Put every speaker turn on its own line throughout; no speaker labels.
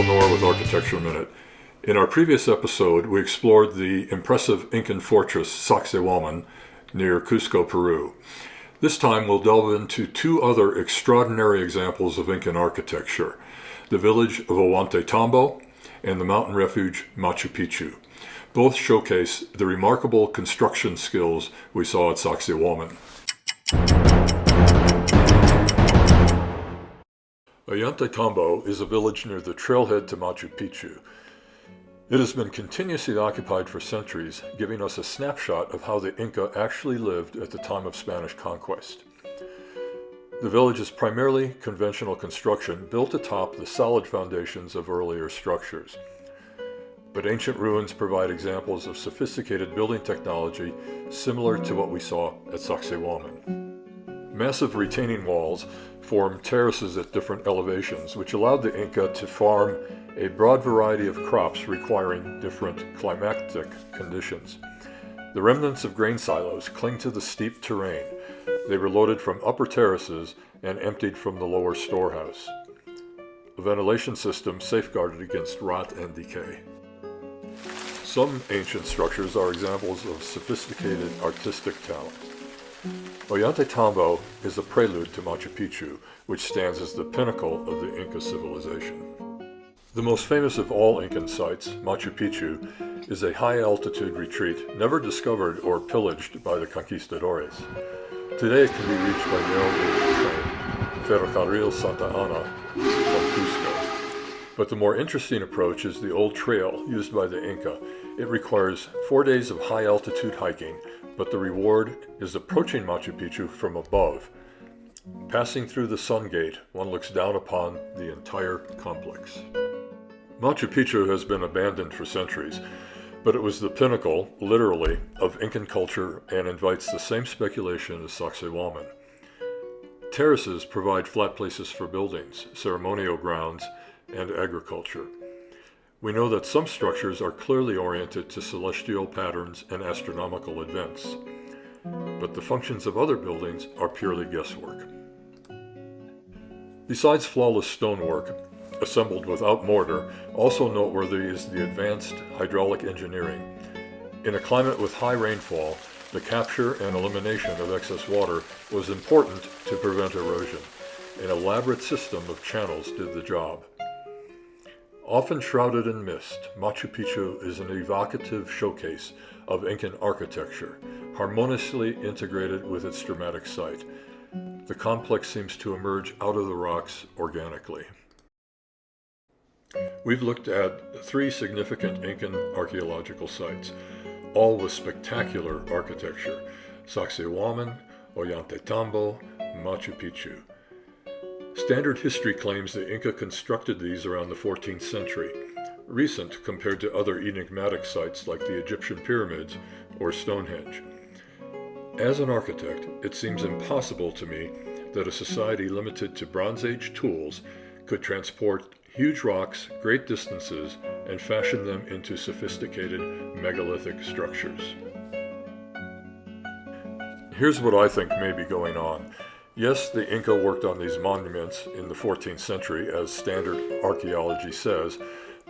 Michael Knorr with Architecture Minute. In our previous episode, we explored the impressive Incan fortress Sacsayhuaman near Cusco, Peru. This time we'll delve into two other extraordinary examples of Incan architecture, the village of Ollantaytambo and the mountain refuge Machu Picchu. Both showcase the remarkable construction skills we saw at Sacsayhuaman. Ollantaytambo is a village near the trailhead to Machu Picchu. It has been continuously occupied for centuries, giving us a snapshot of how the Inca actually lived at the time of Spanish conquest. The village is primarily conventional construction built atop the solid foundations of earlier structures. But ancient ruins provide examples of sophisticated building technology similar to what we saw at Sacsayhuaman. Massive retaining walls formed terraces at different elevations, which allowed the Inca to farm a broad variety of crops requiring different climatic conditions. The remnants of grain silos cling to the steep terrain. They were loaded from upper terraces and emptied from the lower storehouse. A ventilation system safeguarded against rot and decay. Some ancient structures are examples of sophisticated artistic talent. Ollantaytambo is a prelude to Machu Picchu, which stands as the pinnacle of the Inca civilization. The most famous of all Incan sites, Machu Picchu, is a high-altitude retreat never discovered or pillaged by the conquistadores. Today it can be reached by narrow-gauge train, Ferrocarril Santa Ana, from Cusco. But the more interesting approach is the old trail used by the Inca. It requires 4 days of high-altitude hiking, but the reward is approaching Machu Picchu from above. Passing through the Sun Gate, one looks down upon the entire complex. Machu Picchu has been abandoned for centuries, but it was the pinnacle, literally, of Incan culture and invites the same speculation as Sacsayhuaman. Terraces provide flat places for buildings, ceremonial grounds, and agriculture. We know that some structures are clearly oriented to celestial patterns and astronomical events, but the functions of other buildings are purely guesswork. Besides flawless stonework, assembled without mortar, also noteworthy is the advanced hydraulic engineering. In a climate with high rainfall, the capture and elimination of excess water was important to prevent erosion. An elaborate system of channels did the job. Often shrouded in mist, Machu Picchu is an evocative showcase of Incan architecture, harmoniously integrated with its dramatic site. The complex seems to emerge out of the rocks organically. We've looked at 3 significant Incan archaeological sites, all with spectacular architecture: Sacsayhuaman, Ollantaytambo, Machu Picchu. Standard history claims the Inca constructed these around the 14th century, recent compared to other enigmatic sites like the Egyptian pyramids or Stonehenge. As an architect, it seems impossible to me that a society limited to Bronze Age tools could transport huge rocks great distances and fashion them into sophisticated megalithic structures. Here's what I think may be going on. Yes, the Inca worked on these monuments in the 14th century, as standard archaeology says,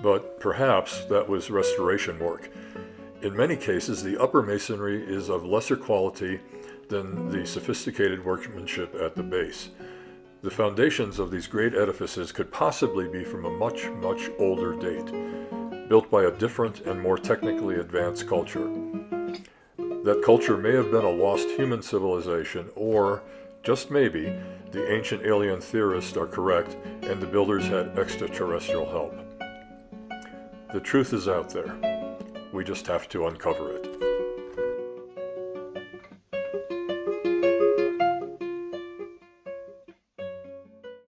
but perhaps that was restoration work. In many cases, the upper masonry is of lesser quality than the sophisticated workmanship at the base. The foundations of these great edifices could possibly be from a much, much older date, built by a different and more technically advanced culture. That culture may have been a lost human civilization, or just maybe, the ancient alien theorists are correct and the builders had extraterrestrial help. The truth is out there. We just have to uncover it.